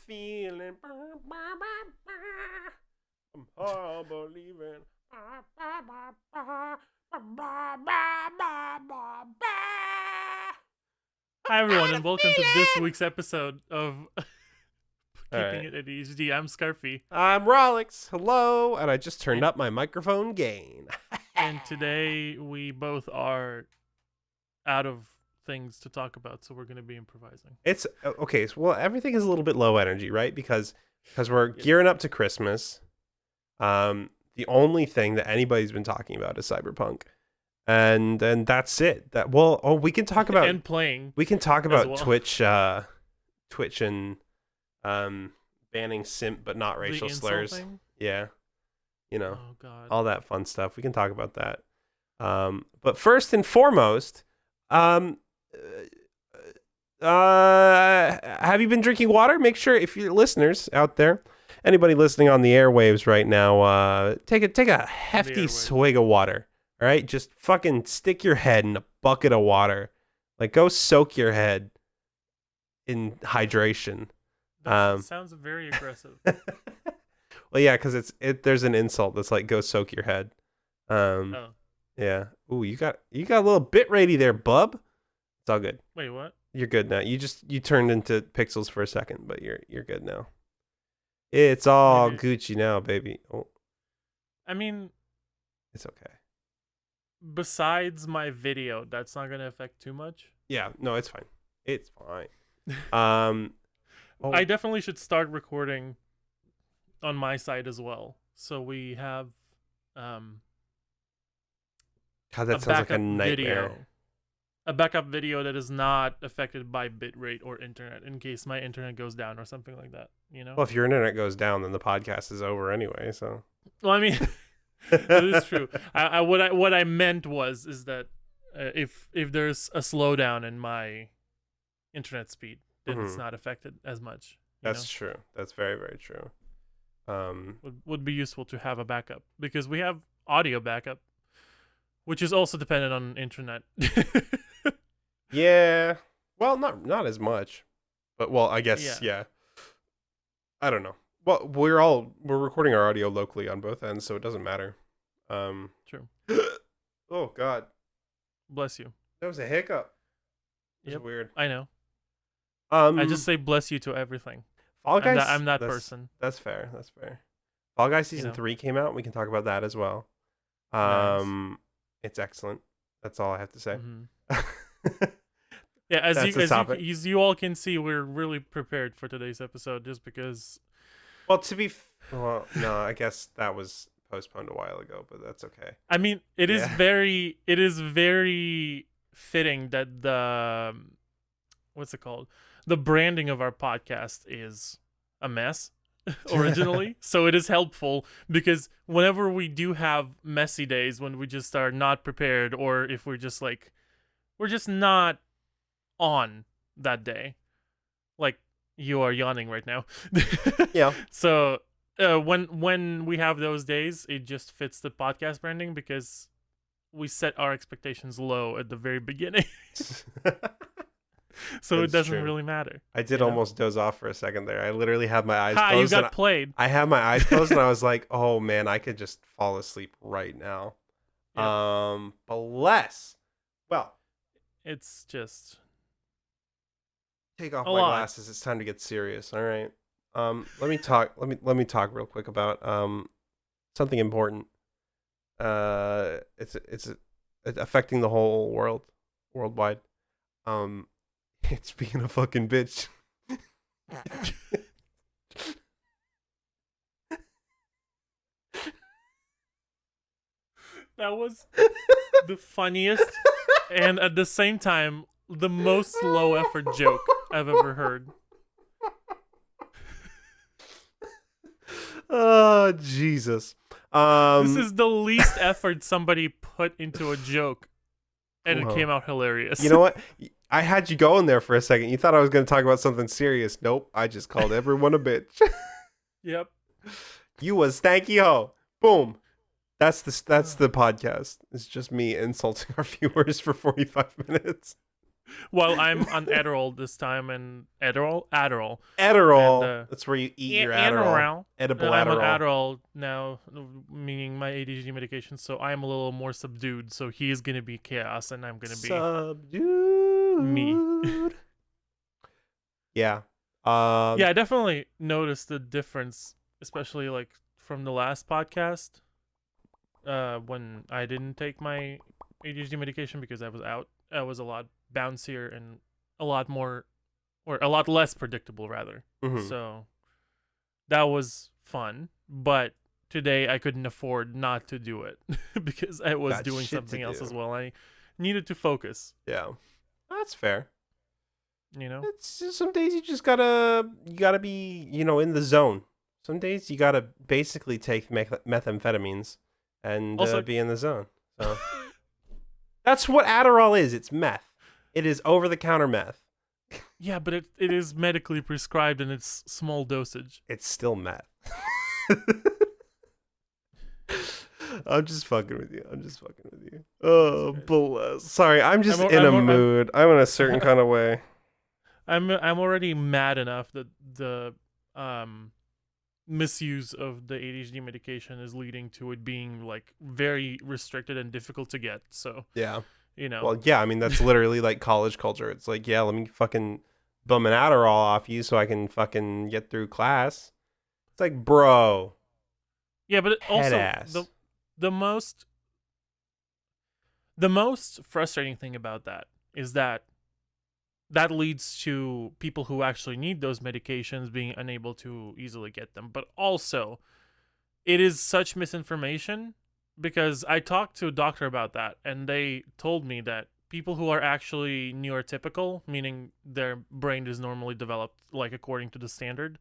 feeling. I'm all believing. Hi everyone, and welcome to this week's episode of Keeping Right. It ADHD. I'm Scarfee, I'm Rahlyx. Hello, and I just turned up my microphone gain. and today we both are out of things to talk about, so we're going to be improvising. It's okay. So, well, everything is a little bit low energy, right? Because we're gearing up to Christmas. The only thing that anybody's been talking about is Cyberpunk, and that's it. We can talk about and playing. We can talk about well. Twitch and banning simp but not racial slurs. Thing? Yeah, Oh God. all that fun stuff. We can talk about that. But first and foremost, have you been drinking water? Make sure, if you're listeners out there, anybody listening on the airwaves right now, take a hefty swig of water. All right, just fucking stick your head in a bucket of water. Like, go soak your head in hydration. That sounds very aggressive. Well, yeah, because there's an insult that's like, go soak your head. Yeah. Ooh, you got a little bit ratey there, bub. It's all good. Wait, what? You're good now. You turned into pixels for a second, but you're good now. It's all Gucci now, baby. Oh, I mean, it's okay. Besides my video, that's not gonna affect too much. Yeah, no, it's fine. It's fine. I definitely should start recording on my side as well, so we have God, that sounds like a nightmare. A backup video that is not affected by bitrate or internet, in case my internet goes down or something like that. You know. Well, if your internet goes down, then the podcast is over anyway. So. Well, I mean, that is true. What I meant is that if there's a slowdown in my internet speed, then it's not affected as much. That's true. That's very, very true. Would be useful to have a backup, because we have audio backup, which is also dependent on internet. Yeah. Well, not as much, but I guess yeah. I don't know. Well, we're recording our audio locally on both ends, so it doesn't matter. True. Oh God. Bless you. That was a hiccup. It's Yep. weird. I know. I just say bless you to everything. Fall Guys. I'm that person. That's fair. That's fair. Fall Guys season 3 came out. We can talk about that as well. Nice. It's excellent. That's all I have to say. Mm-hmm. Yeah, as you all can see, we're really prepared for today's episode, just because. Well, no, I guess that was postponed a while ago, but that's okay. I mean, it is very fitting that the what's it called? The branding of our podcast is a mess originally. So it is helpful, because whenever we do have messy days when we just are not prepared, or if we're just not on that day, like you are yawning right now. Yeah. So when we have those days, it just fits the podcast branding, because we set our expectations low at the very beginning. So it doesn't really matter. I did almost doze off for a second there. I literally had my eyes closed. You got played. I had my eyes closed and I was like, oh man, I could just fall asleep right now. Yep. Well, it's just take off my glasses. It's time to get serious. All right. Let me talk real quick about something important. It's affecting the whole worldwide. It's being a fucking bitch. That was the funniest and at the same time the most low effort joke I've ever heard. Oh, Jesus. This is the least effort somebody put into a joke, and it came out hilarious. You know what? I had you going there for a second. You thought I was going to talk about something serious. Nope. I just called everyone a bitch. Yep. You was stanky hoe. Boom. That's the podcast. It's just me insulting our viewers for 45 minutes. While I'm on Adderall this time, and Adderall, Adderall. and That's where you eat yeah, your Adderall. Edible I'm on Adderall. Adderall now, meaning my ADHD medication. So I am a little more subdued. So he is gonna be chaos, and I'm gonna be me. Subdued. Yeah. Yeah, I definitely noticed the difference, especially like from the last podcast, when I didn't take my ADHD medication because I was out. I was a lot bouncier and a lot more, or a lot less predictable, rather. Mhm. So that was fun. But today I couldn't afford not to do it because I was Got doing shit to something else do. as well. I needed to focus. Yeah. That's fair. You know. It's just, some days you just gotta be in the zone. Some days you gotta basically take methamphetamines and Also, be in the zone. So that's what Adderall is. It's meth. It is over the counter meth. yeah, but it is medically prescribed and it's small dosage. It's still meth. I'm just fucking with you. Oh, bless. Sorry, I'm just in a mood. I'm in a certain kind of way. I'm already mad enough that the misuse of the ADHD medication is leading to it being like very restricted and difficult to get. So Yeah. Well, yeah, I mean that's literally like college culture. It's like, yeah, let me fucking bum an Adderall off you so I can fucking get through class. It's like, bro. Yeah, but also ass. the most frustrating thing about that is that leads to people who actually need those medications being unable to easily get them. But also, it is such misinformation because I talked to a doctor about that, and they told me that people who are actually neurotypical, meaning their brain is normally developed like according to the standard,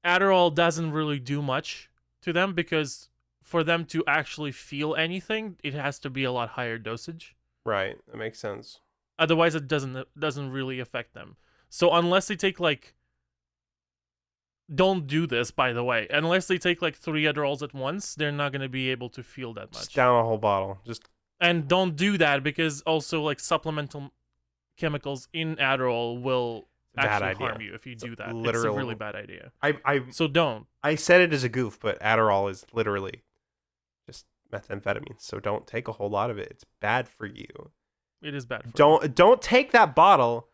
Adderall doesn't really do much to them because for them to actually feel anything, it has to be a lot higher dosage. Right, that makes sense. Otherwise, it doesn't really affect them. So unless they take like, don't do this, by the way. Unless they take like 3 Adderalls at once, they're not gonna be able to feel that much. Just down a whole bottle. And don't do that because also like supplemental chemicals in Adderall will actually harm you if you do that. It's a really bad idea. So don't. I said it as a goof, but Adderall is literally just methamphetamine. So don't take a whole lot of it. It's bad for you. It is bad for you. Don't take that bottle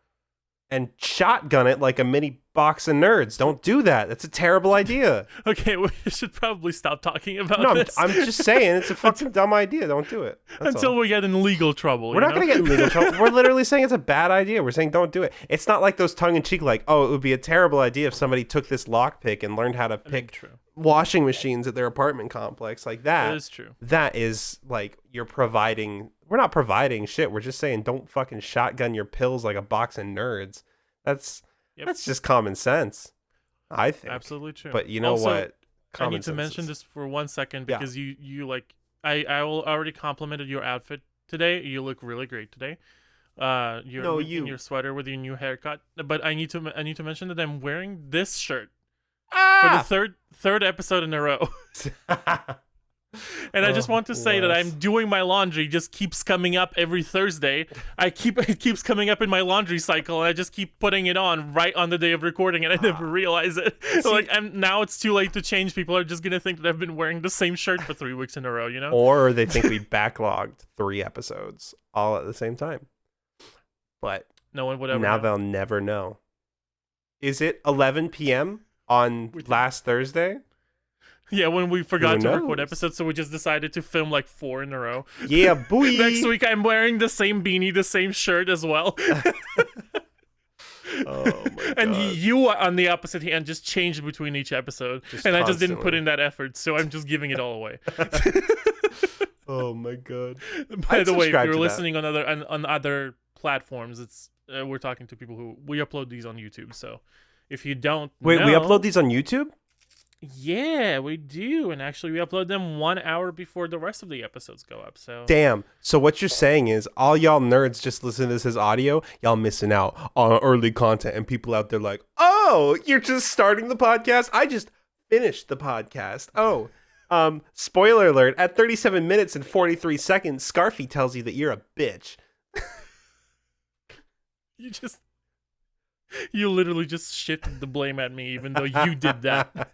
and shotgun it like a mini box of nerds. Don't do that. That's a terrible idea. Okay, we should probably stop talking about this. I'm just saying it's a fucking dumb idea. Don't do it. Until we get in legal trouble. We're not going to get in legal trouble. We're literally saying it's a bad idea. We're saying don't do it. It's not like those tongue-in-cheek like, oh, it would be a terrible idea if somebody took this lockpick and learned how to pick washing machines at their apartment complex like that. That is true. That is like you're providing... We're not providing shit. We're just saying don't fucking shotgun your pills like a box of nerds. That's just common sense, I think. Absolutely true. But you know also, what? I need to mention this for 1 second because you like I already complimented your outfit today. You look really great today. In your sweater with your new haircut. But I need to mention that I'm wearing this shirt for the third episode in a row. And I just want to say that I'm doing my laundry. Just keeps coming up every Thursday. It keeps coming up in my laundry cycle, and I just keep putting it on right on the day of recording, and I never realize it. So like, now it's too late to change. People are just gonna think that I've been wearing the same shirt for 3 weeks in a row, you know? Or they think we backlogged 3 episodes all at the same time. But no one would ever now know. They'll never know. Is it 11 p.m. on last Thursday? Yeah, when we forgot to record episodes, so we just decided to film like 4 in a row. Yeah, boy. Next week, I'm wearing the same beanie, the same shirt as well. Oh my god. And you, on the opposite hand, just changed between each episode. I just didn't put in that effort, so I'm just giving it all away. Oh my god. By the way, if you're listening on other platforms, it's we're talking to people who we upload these on YouTube. So if you don't we upload these on YouTube? Yeah, we do. And actually, we upload them 1 hour before the rest of the episodes go up. So damn. So what you're saying is all y'all nerds just listen to this as audio, y'all missing out on early content, and people out there like, oh, you're just starting the podcast? I just finished the podcast. Oh, spoiler alert, at 37 minutes and 43 seconds, Scarfee tells you that you're a bitch. You literally just shifted the blame at me, even though you did that.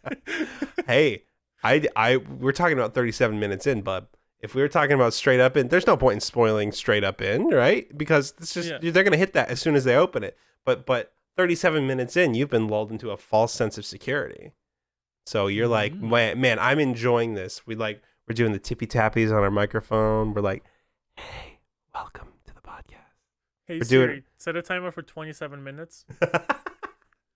Hey, we're talking about 37 minutes in, bub. If we were talking about straight up in, there's no point in spoiling straight up in, right? Because it's just they're gonna hit that as soon as they open it. But 37 minutes in, you've been lulled into a false sense of security. So you're like, man, I'm enjoying this. We're doing the tippy tappies on our microphone. We're like, hey, welcome to the podcast. Hey Siri, set a timer for 27 minutes.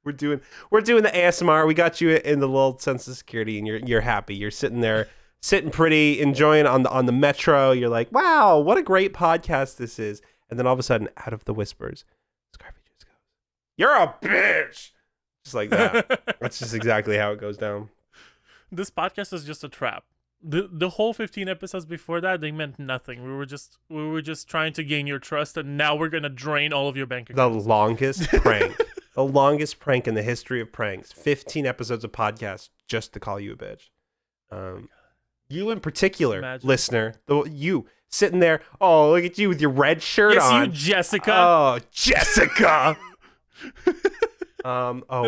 We're doing the ASMR. We got you in the lulled sense of security, and you're happy. You're sitting there, sitting pretty, enjoying on the metro. You're like, wow, what a great podcast this is. And then all of a sudden, out of the whispers, Scarfee just goes, "You're a bitch." Just like that. That's just exactly how it goes down. This podcast is just a trap. The whole 15 episodes before that, they meant nothing. We were just trying to gain your trust, and now we're gonna drain all of your bank accounts. The longest prank. The longest prank in the history of pranks. 15 episodes of podcasts just to call you a bitch. You in particular, listener, you sitting there. Oh, look at you with your red shirt on. Yes, you, Jessica. Oh, Jessica.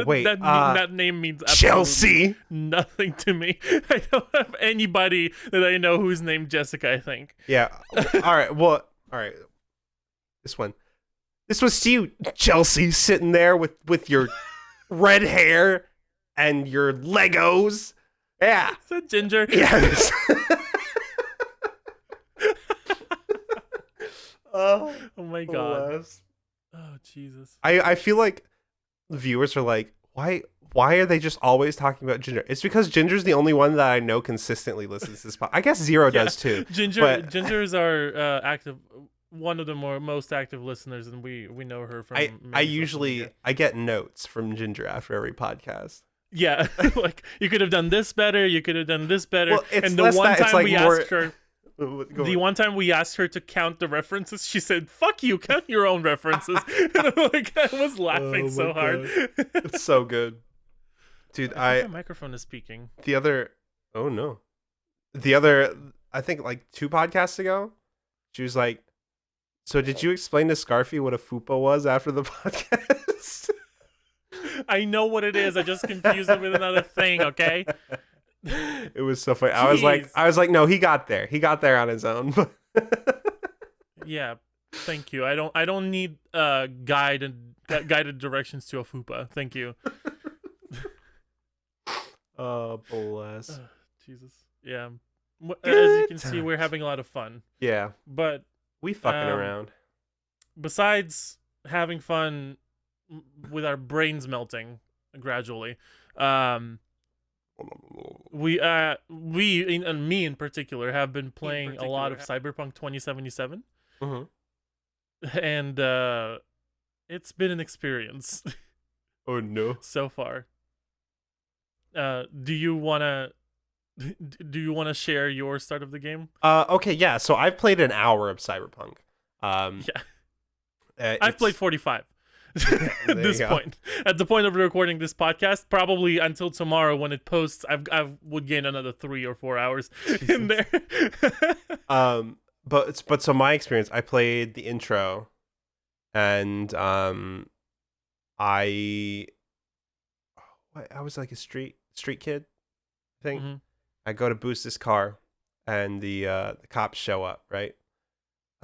Wait. That name means Chelsea. Nothing to me. I don't have anybody that I know who's named Jessica, I think. Yeah. All right. Well, all right. This one. This was you, Chelsea, sitting there with your red hair and your Legos. Yeah. Is that Ginger? Yes. Oh my God. Bless. Oh, Jesus. I feel like viewers are like, why are they just always talking about Ginger? It's because Ginger's the only one that I know consistently listens to this podcast. I guess Zero does too. Ginger is our one of the most active listeners, and we know her from. I get notes from Ginger after every podcast. Yeah, like you could have done this better. You could have done this better. Well, and the one time we asked her. The one time we asked her to count the references, she said, "Fuck you, count your own references." And I'm like, I was laughing so hard. It's so good, dude. I think my microphone is speaking. I think like 2 podcasts ago, she was like, "So did you explain to Scarfee what a fupa was after the podcast?" I know what it is. I just confused it with another thing. Okay. It was so funny. I was like, no, he got there. He got there on his own. Yeah, thank you. I don't need guided directions to a fupa. Thank you. Oh, bless. Jesus. Yeah. As you can see, we're having a lot of fun. Yeah. But we fucking around. Besides having fun with our brains melting gradually, me in particular have been playing a lot of Cyberpunk 2077. Mm-hmm. And it's been an experience. Oh no. So far. Do you wanna share your start of the game? Okay, yeah. So I've played an hour of Cyberpunk. I've played 45. At this point, at the point of recording this podcast, probably until tomorrow when it posts, I would gain another 3 or 4 hours in there. But so my experience, I played the intro, and I was like a street kid, I think. Mm-hmm. I go to boost this car, and the cops show up, right?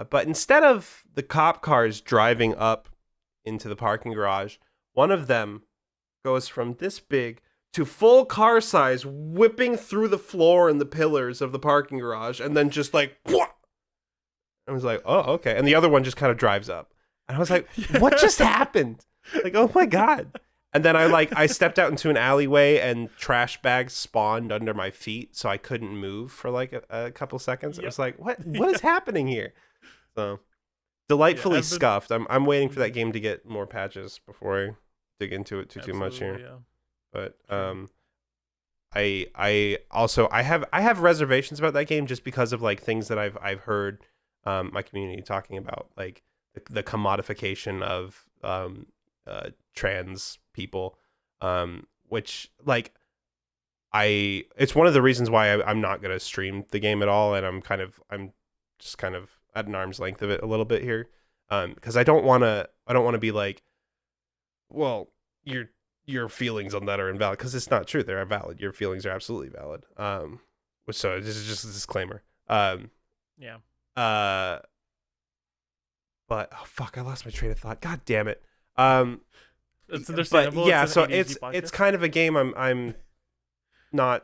But instead of the cop cars driving up into the parking garage, one of them goes from this big to full car size, whipping through the floor and the pillars of the parking garage, and then just like, whoosh! I was like, oh, okay. And the other one just kind of drives up. And I was like, what just happened? Like, oh my God. And then I stepped out into an alleyway, and trash bags spawned under my feet, so I couldn't move for like a couple seconds. Yep. I was like, what is happening here? So delightfully scuffed. I'm waiting for that game to get more patches before I dig into it too much here. Yeah. But I also have reservations about that game just because of like things that I've heard my community talking about, like the commodification of trans people, which like it's one of the reasons why I'm not gonna stream the game at all, and I'm just kind of at an arm's length of it a little bit here, because I don't want to I don't want to be like, well, your feelings on that are invalid, because it's not true. They are valid. Your feelings are absolutely valid. So this is just a disclaimer. Yeah. But oh fuck, I lost my train of thought. God damn it. It's understandable. But yeah, it's so ADHD it's podcast. kind of a game I'm not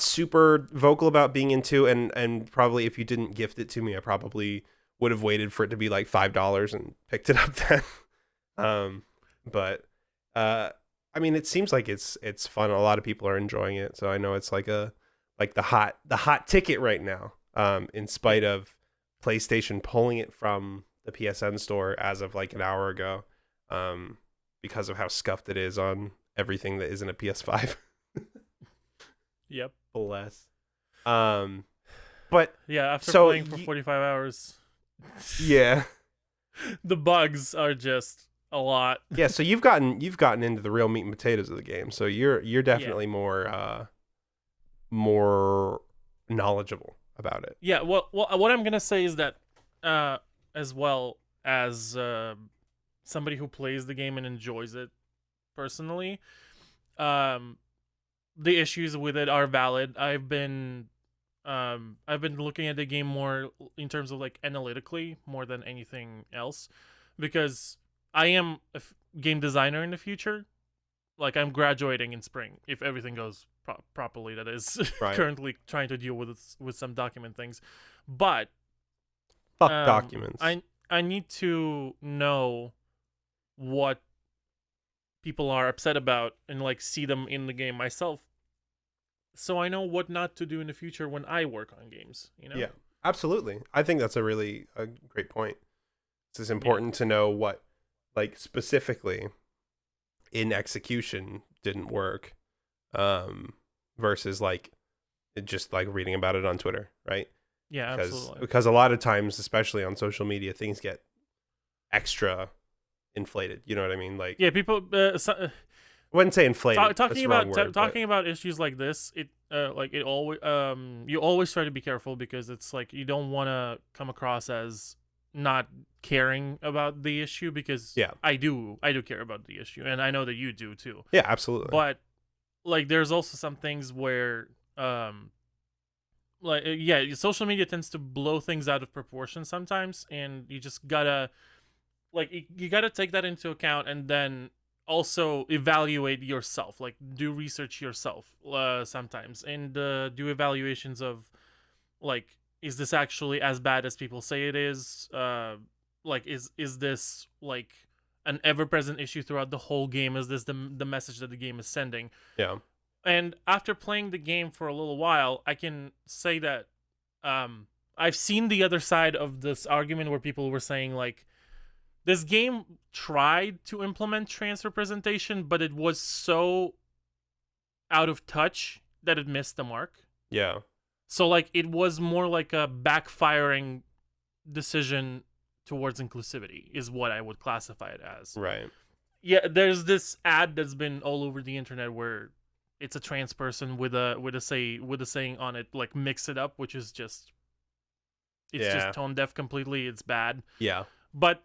super vocal about being into, and probably if you didn't gift it to me, I probably would have waited for it to be like $5 and picked it up then. But I mean, it seems like it's fun. A lot of people are enjoying it, so I know it's like the hot ticket right now. In spite of PlayStation pulling it from the PSN store as of like an hour ago, because of how scuffed it is on everything that isn't a PS5. Yep. Bless. But yeah, after so playing for 45 hours, yeah, the bugs are just a lot. yeah. So you've gotten into the real meat and potatoes of the game. So you're definitely more knowledgeable about it. Yeah. Well, what I'm gonna say is that, as well as somebody who plays the game and enjoys it personally, the issues with it are valid. I've been looking at the game more in terms of like analytically more than anything else, because I am a game designer in the future. Like, I'm graduating in spring if everything goes properly. That is Right. currently trying to deal with some document things, but Fuck documents. I need to know what people are upset about and like see them in the game myself, so I know what not to do in the future when I work on games, you know? Yeah, absolutely. I think that's a great point. It's important to know what, like, specifically in execution didn't work, versus like just like reading about it on Twitter, right? Yeah, absolutely. Because a lot of times, especially on social media, things get extra inflated. You know what I mean? Like, Yeah, people I wouldn't say inflated. talking that's the wrong about word, talking about issues like this, it always you always try to be careful, because it's like you don't want to come across as not caring about the issue, because Yeah. I do care about the issue, and I know that you do too. Yeah, absolutely. But like, there's also some things where social media tends to blow things out of proportion sometimes, and you just gotta you gotta take that into account, and then also evaluate yourself, like do research yourself sometimes, and do evaluations of like, is this actually as bad as people say it is? Like, is this like an ever-present issue throughout the whole game? Is this the message that the game is sending? Yeah. And after playing the game for a little while, I can say that I've seen the other side of this argument, where people were saying like, this game tried to implement trans representation, but it was so out of touch that it missed the mark. Yeah. So like, it was more like a backfiring decision towards inclusivity, is what I would classify it as. Right. Yeah, there's this ad that's been all over the internet where it's a trans person with a saying on it, like, mix it up, which is just, it's just tone deaf completely. It's bad. Yeah. But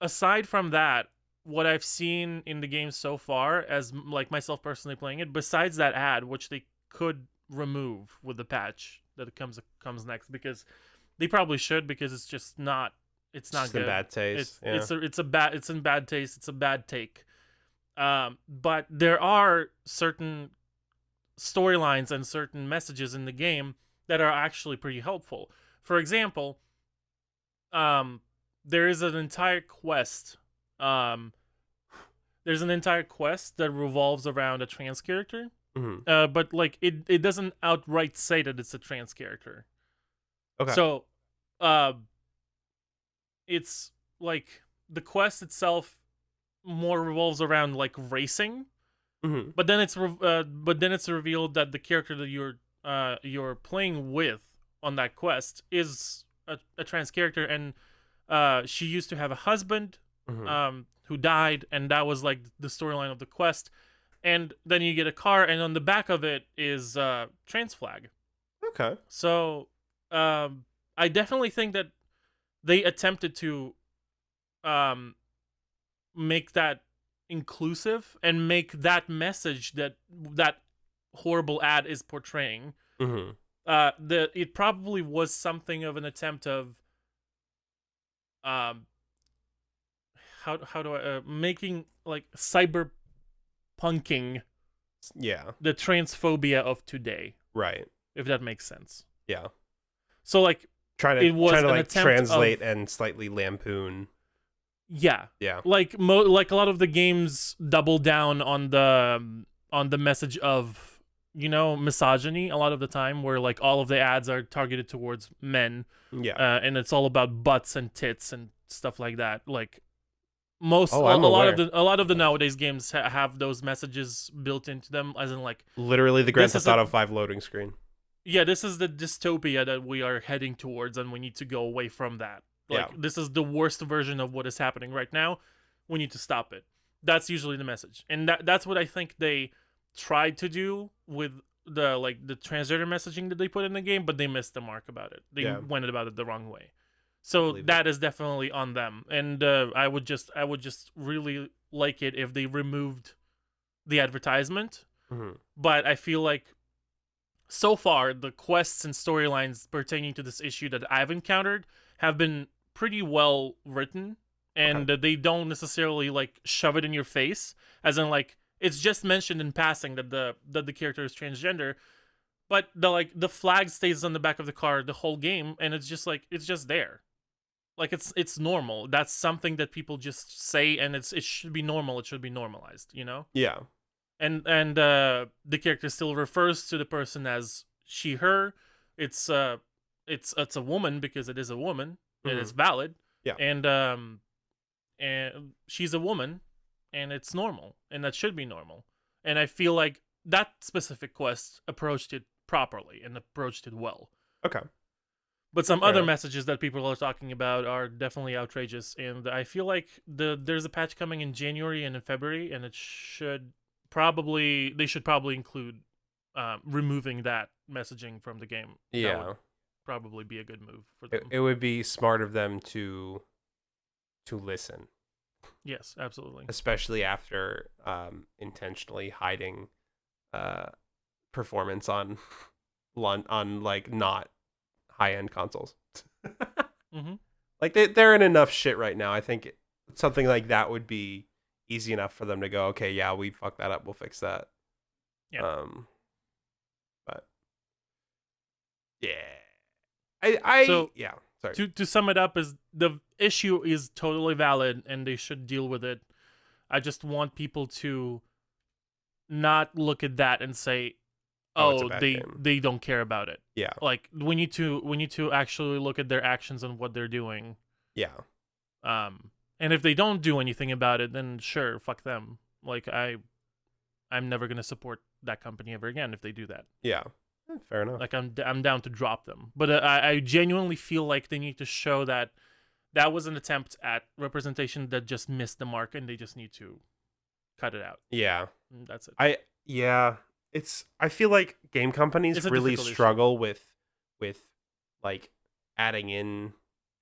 aside from that, what I've seen in the game so far, as like myself personally playing it, besides that ad, which they could remove with the patch that comes next, because they probably should, because it's just not, it's not good. In bad taste. It's in bad taste. It's a bad take. But there are certain storylines and certain messages in the game that are actually pretty helpful. For example, there is an entire quest. There's an entire quest that revolves around a trans character. Mm-hmm. But like, it doesn't outright say that it's a trans character. Okay. So, it's like, the quest itself more revolves around like racing. Mm-hmm. But then it's revealed that the character that you're playing with on that quest is a trans character, and she used to have a husband who died, and that was like the storyline of the quest. And then you get a car, and on the back of it is trans flag. Okay. So I definitely think that they attempted to make that inclusive and make that message that horrible ad is portraying. Mm-hmm. It probably was something of an attempt of how do I making like cyberpunking Yeah. the transphobia of today, Right. if that makes sense. Yeah. So like Trying to like attempt translate of, and slightly lampoon. yeah, Yeah. like like a lot of the games double down on the message of, you know, misogyny a lot of the time, where like all of the ads are targeted towards men, Yeah. and it's all about butts and tits and stuff like that. Like a I'm lot aware. of the nowadays games have those messages built into them, as in like, Literally the Grand this is Theft Auto 5 loading screen. yeah, this is the dystopia that we are heading towards, and we need to go away from that. Like, Yeah. this is the worst version of what is happening right now. We need to stop it. That's usually the message, and that's what I think they tried to do with the transgender messaging that they put in the game, but they missed the mark about it. They went about it the wrong way. So that is definitely on them, and I would just really like it if they removed the advertisement. Mm-hmm. But I feel like so far the quests and storylines pertaining to this issue that I've encountered have been pretty well written, and they don't necessarily like shove it in your face, as in like it's just mentioned in passing that the character is transgender, but the flag stays on the back of the car the whole game, and it's just there. Like it's normal. That's something that people just say, and it should be normal. It should be normalized, you know? Yeah. And the character still refers to the person as she, her. It's a woman because it is a woman. Mm-hmm. It is valid. Yeah. And she's a woman, and it's normal, and that should be normal. And I feel like that specific quest approached it properly and approached it well. Okay. But some other messages that people are talking about are definitely outrageous, and I feel like there's a patch coming in January and in February, and they should probably include removing that messaging from the game. Yeah. That would probably be a good move for them. It would be smart of them to listen. Yes, absolutely. Especially after intentionally hiding performance on like not high-end consoles. Mm-hmm. Like they're in enough shit right now. I think something like that would be easy enough for them to go, okay, yeah, we fucked that up, we'll fix that. Yeah. But yeah, so yeah. Sorry. To sum it up, is the issue is totally valid, and they should deal with it. I just want people to not look at that and say, "Oh, they don't care about it." Yeah. Like we need to actually look at their actions and what they're doing. Yeah. And if they don't do anything about it, then sure, fuck them. Like I'm never gonna support that company ever again if they do that. Yeah. Fair enough. Like I'm down to drop them. But I genuinely feel like they need to show that was an attempt at representation that just missed the mark, and they just need to cut it out. Yeah. That's it. I feel like game companies really struggle with like adding in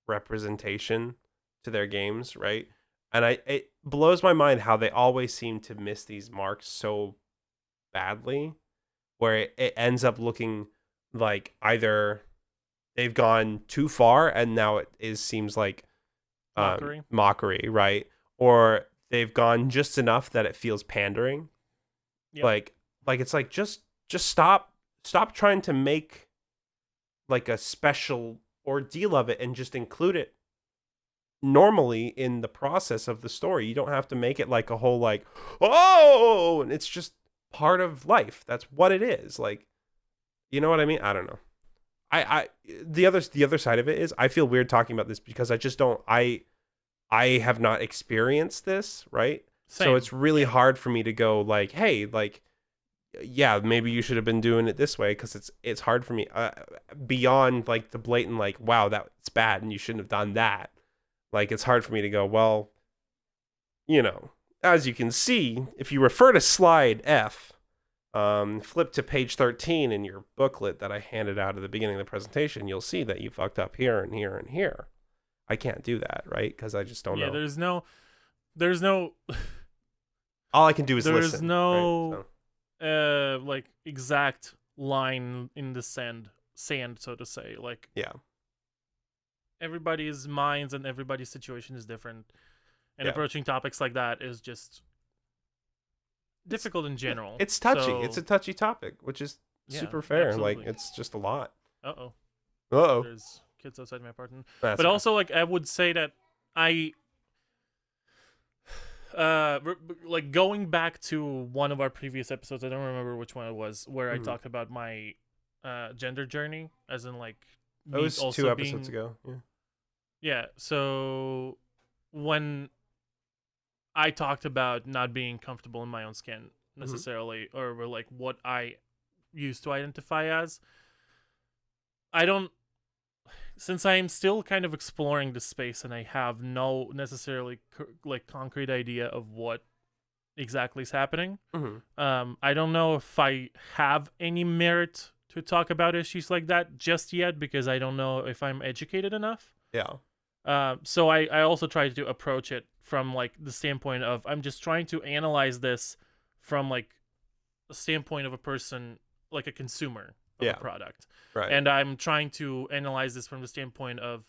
representation to their games, right? And it blows my mind how they always seem to miss these marks so badly, where it ends up looking like either they've gone too far and now it seems like mockery, right? Or they've gone just enough that it feels pandering. Yep. Like it's like just stop trying to make like a special ordeal of it and just include it normally in the process of the story. You don't have to make it like a whole like, oh, and it's just part of life. That's what it is. Like, you know what I mean? I don't know. The other side of it is I feel weird talking about this because I just don't I have not experienced this, right? Same. So it's really hard for me to go like, hey, like, yeah, maybe you should have been doing it this way, because it's hard for me beyond like the blatant like, wow, that's bad and you shouldn't have done that. Like, it's hard for me to go, well, you know, as you can see, if you refer to slide F, flip to page 13 in your booklet that I handed out at the beginning of the presentation, you'll see that you fucked up here and here and here. I can't do that, right? Because I just don't know. Yeah, there's no all I can do is there's listen. no Right? like exact line in the sand, so to say. Like Yeah. everybody's minds and everybody's situation is different, and Yeah. approaching topics like that is just difficult in general. It's touchy. So, It's a touchy topic, which is super fair. Like, it's just a lot. Uh-oh. Uh-oh. There's kids outside my apartment. That's But fine. also, like, I would say that like going back to one of our previous episodes, I don't remember which one it was, where I talked about my gender journey, as in like It was also 2 episodes ago. Yeah. Yeah, so when I talked about not being comfortable in my own skin necessarily, or like what I used to identify as, I don't, since I am still kind of exploring this space and I have no necessarily like concrete idea of what exactly is happening, I don't know if I have any merit to talk about issues like that just yet, because I don't know if I'm educated enough. Yeah. So I also try to approach it from like the standpoint of, I'm just trying to analyze this from like a standpoint of a person, like a consumer of a product. Right. And I'm trying to analyze this from the standpoint of,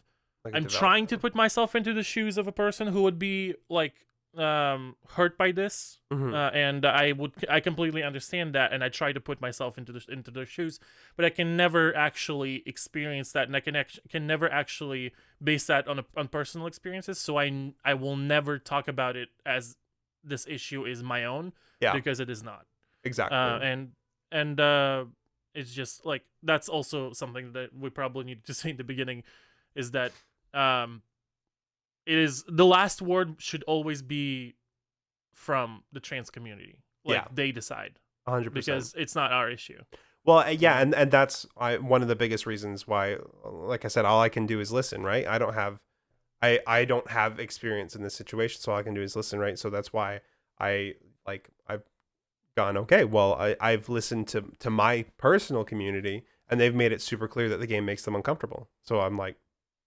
Like I'm trying to put myself into the shoes of a person who would be like hurt by this, and I completely understand that, and I try to put myself into their shoes, but I can never actually experience that, and I can never actually base that on personal experiences. So I will never talk about it as this issue is my own, because it is not. Exactly. And it's just like, that's also something that we probably need to say in the beginning, is that it is, the last word should always be from the trans community. Like, they decide. 100%. Because it's not our issue. Well, yeah, and that's one of the biggest reasons why, like I said, all I can do is listen, right? I don't have experience in this situation, so all I can do is listen, right? So that's why I've gone, okay, well, I've listened to my personal community, and they've made it super clear that the game makes them uncomfortable. So I'm like,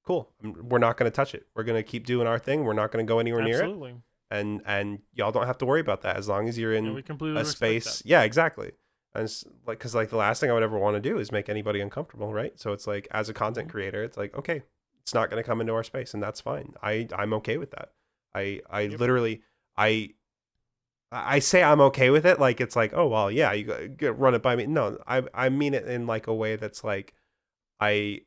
cool, we're not going to touch it. We're going to keep doing our thing. We're not going to go anywhere near it. And y'all don't have to worry about that as long as you're in a space. That. Yeah, exactly. And it's like, because like the last thing I would ever want to do is make anybody uncomfortable, right? So it's like, as a content creator, it's like, okay, it's not going to come into our space, and that's fine. I'm okay with that. Literally, I say I'm okay with it, like it's like, oh well, yeah, you run it by me. No, I mean it in like a way that's like, I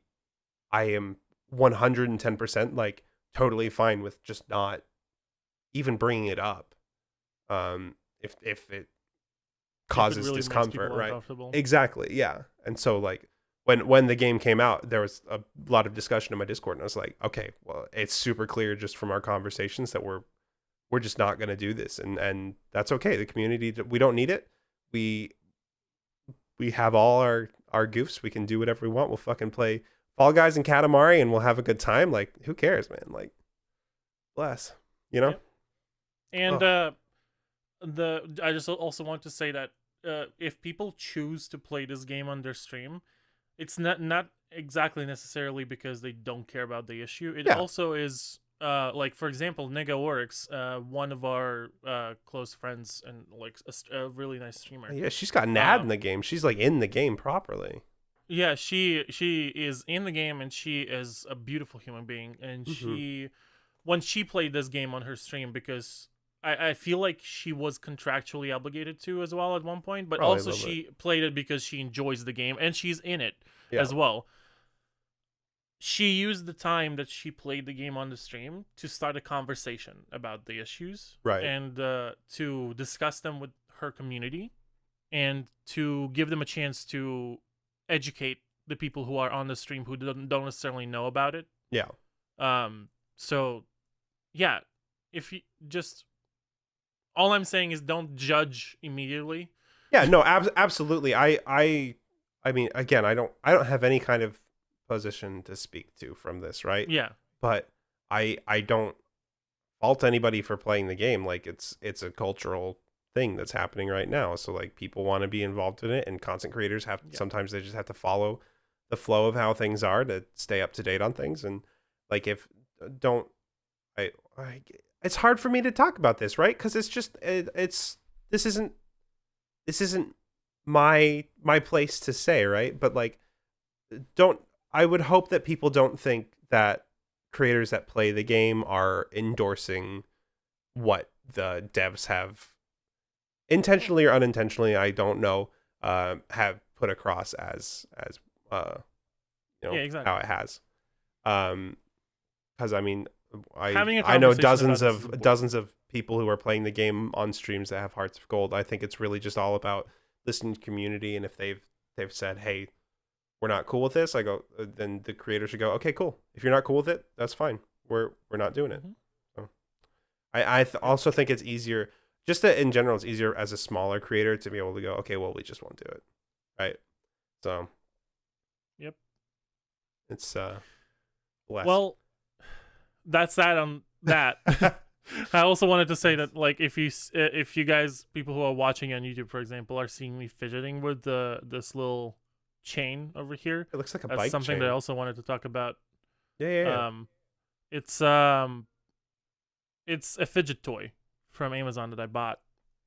am 110% like totally fine with just not even bringing it up, if it causes really discomfort, right? Exactly, yeah. And so like when the game came out, there was a lot of discussion in my Discord, and I was like, okay, well, it's super clear just from our conversations that we're just not going to do this, and that's okay. The community, we don't need it. We have all our goofs. We can do whatever we want. We'll fucking play Fall Guys and Katamari, and we'll have a good time. Like, who cares, man? Like, bless, you know. Yep. And I just also want to say that if people choose to play this game on their stream, it's not exactly necessarily because they don't care about the issue. It also is. Like for example, Nigga Works, one of our close friends and like a really nice streamer. Yeah, she's got an ad in the game. She's like in the game properly. Yeah, she is in the game, and she is a beautiful human being. And when she played this game on her stream, because I feel like she was contractually obligated to as well at one point, but also she played it because she enjoys the game and she's in it as well. She used the time that she played the game on the stream to start a conversation about the issues, right? And to discuss them with her community, and to give them a chance to educate the people who are on the stream who don't necessarily know about it. Yeah. So, yeah, if you just, all I'm saying is don't judge immediately. Yeah. No. Absolutely. I mean, again, I don't have any kind of position to speak to from this, right? Yeah. But I don't fault anybody for playing the game. Like it's a cultural thing that's happening right now. So like people want to be involved in it, and content creators sometimes they just have to follow the flow of how things are to stay up to date on things. And like it's hard for me to talk about this, right? Because it's just this isn't my place to say, right? But like, I would hope that people don't think that creators that play the game are endorsing what the devs have intentionally or unintentionally, I don't know, have put across as Yeah, exactly. how it has. Because I mean, Having a I know conversation about this is important. dozens of people who are playing the game on streams that have hearts of gold. I think it's really just all about listening to community, and if they've said, hey, we're not cool with this, I go, then the creator should go, okay, cool. If you're not cool with it, that's fine. We're not doing it. So I also think it's easier, just that in general, it's easier as a smaller creator to be able to go, okay, well, we just won't do it, right? So Yep. it's less. Well, that's that on that. I also wanted to say that, like, if you guys, people who are watching on YouTube, for example, are seeing me fidgeting with this little chain over here, It looks like a that's bike something chain. that I also wanted to talk about. Yeah. It's a fidget toy from Amazon that I bought,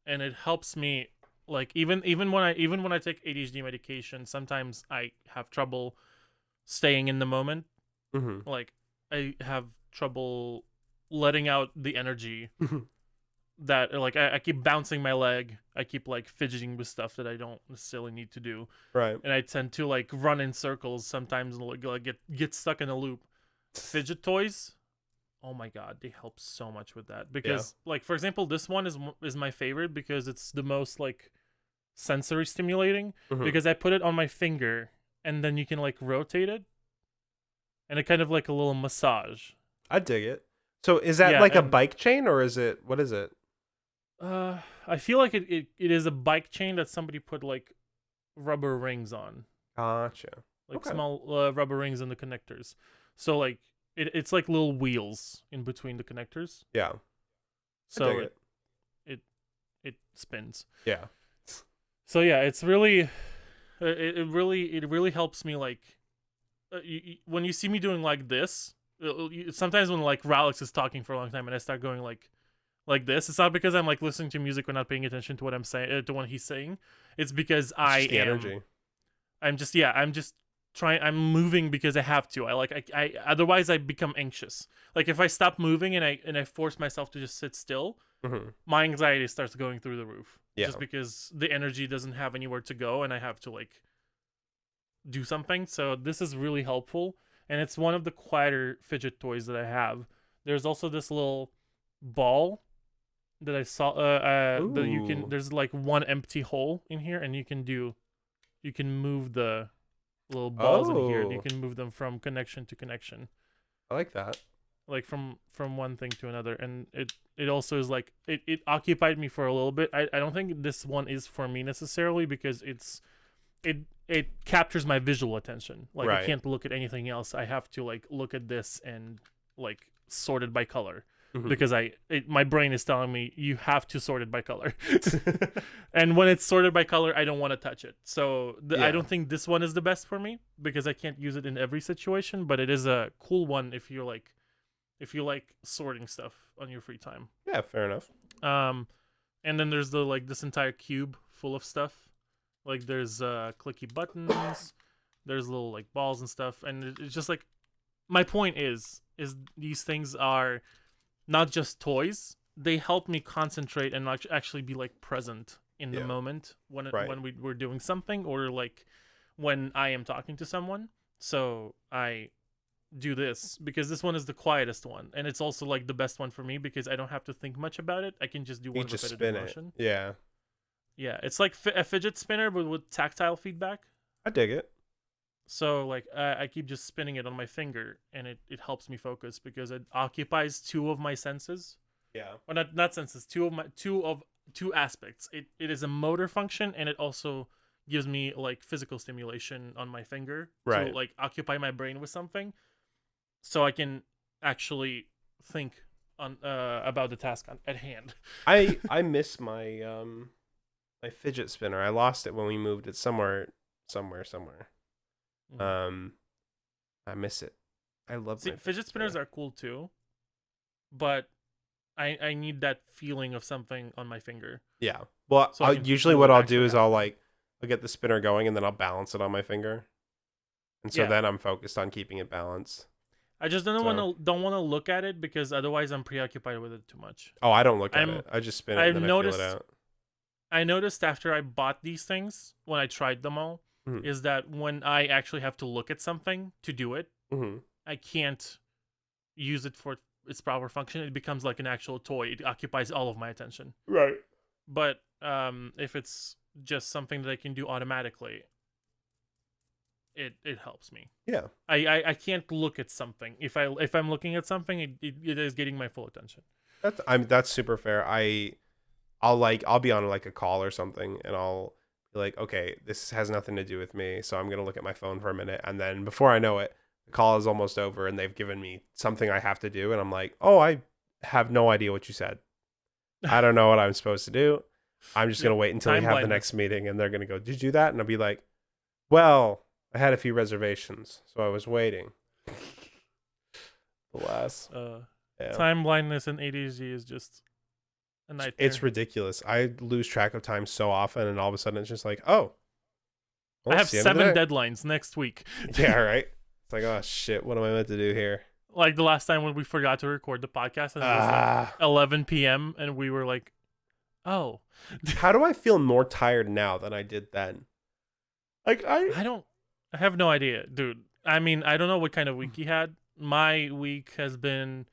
and it helps me, like, even when I take ADHD medication, sometimes I have trouble staying in the moment. Mm-hmm. Like, I have trouble letting out the energy that, like, I keep bouncing my leg, I keep like fidgeting with stuff that I don't necessarily need to do, Right. and I tend to like run in circles sometimes and like get stuck in a loop. Fidget toys, oh my god, they help so much with that, because like, for example, this one is my favorite because it's the most like sensory stimulating, because I put it on my finger and then you can like rotate it, and it kind of like a little massage. I dig it. So is that like a bike chain, or what is it? I feel like it is a bike chain that somebody put like rubber rings on. Gotcha. Like small rubber rings in the connectors. So like it's like little wheels in between the connectors. Yeah. So it spins. Yeah. So yeah, it's really it really helps me, like, when you see me doing like this, sometimes when like Rahlyx is talking for a long time and I start going like this, it's not because I'm like listening to music or not paying attention to what I'm saying, to what he's saying. It's because energy. I'm just trying. I'm moving because I have to. I otherwise I become anxious. Like, if I stop moving and I force myself to just sit still, my anxiety starts going through the roof. Yeah. Just because the energy doesn't have anywhere to go and I have to like do something. So this is really helpful, and it's one of the quieter fidget toys that I have. There's also this little ball that I saw that you can, there's like one empty hole in here, and you can move the little balls in here, and you can move them from connection to connection. I like that. Like from one thing to another, and it also is like it occupied me for a little bit. I don't think this one is for me necessarily, because it captures my visual attention. Like, I can't look at anything else. I have to like look at this and like sort it by color, because my brain is telling me you have to sort it by color. And when it's sorted by color, I don't want to touch it. So I don't think this one is the best for me, because I can't use it in every situation, but it is a cool one if you like sorting stuff on your free time. Yeah, fair enough. And then there's this entire cube full of stuff. Like, there's clicky buttons, there's little like balls and stuff, and it's just like, my point is these things are not just toys. They help me concentrate and actually be like present in the moment when we're doing something, or like when I am talking to someone. So I do this because this one is the quietest one, and it's also like the best one for me because I don't have to think much about it. I can just do one repetitive motion. Yeah, it's like a fidget spinner, but with tactile feedback. I dig it. So like I keep just spinning it on my finger, and it helps me focus because it occupies two of my senses. Yeah. Or not senses, two aspects. It is a motor function, and it also gives me like physical stimulation on my finger to like occupy my brain with something, so I can actually think on about the task at hand. I miss my my fidget spinner. I lost it when we moved it somewhere. I miss it. I love fidget spinners are cool too, but I need that feeling of something on my finger. Yeah. Well, So I can usually feel what it I'll actually do is happening. I'll get the spinner going and then I'll balance it on my finger. And so Yeah. then I'm focused on keeping it balanced. I just So, don't want to look at it because otherwise I'm preoccupied with it too much. oh, I don't look at I'm it. I just spin it and I've then I feel it noticed out. I noticed after I bought these things when I tried them all Mhm. is that when I actually have to look at something to do it, Mhm. I can't use it for its proper function. It becomes like an actual toy. It occupies all of my attention. Right. But if it's just something that I can do automatically, it helps me. Yeah. I can't look at something. If I'm looking at something, it is getting my full attention. That's super fair. I'll be on like a call or something and I'll be like, okay, this has nothing to do with me, so I'm gonna look at my phone for a minute, and then before I know it, the call is almost over and they've given me something I have to do, and I'm like, oh, I have no idea what you said. I don't know what I'm supposed to do. I'm just Yep. gonna wait until we Time have the blindness. next meeting, and they're gonna go, did you do that? And I'll be like, well, I had a few reservations, so I was waiting. Alas. Yeah. Time blindness and ADHD is just a nightmare. It's ridiculous. I lose track of time so often, and all of a sudden it's just like, oh, well, I have it's the end of the 7 day. deadlines next week. Yeah, right. It's like, oh shit, what am I meant to do here? Like the last time when we forgot to record the podcast and it was like 11 p.m. and we were like, oh. How do I feel more tired now than I did then? Like I have no idea, dude. I mean, I don't know what kind of week you had. My week has been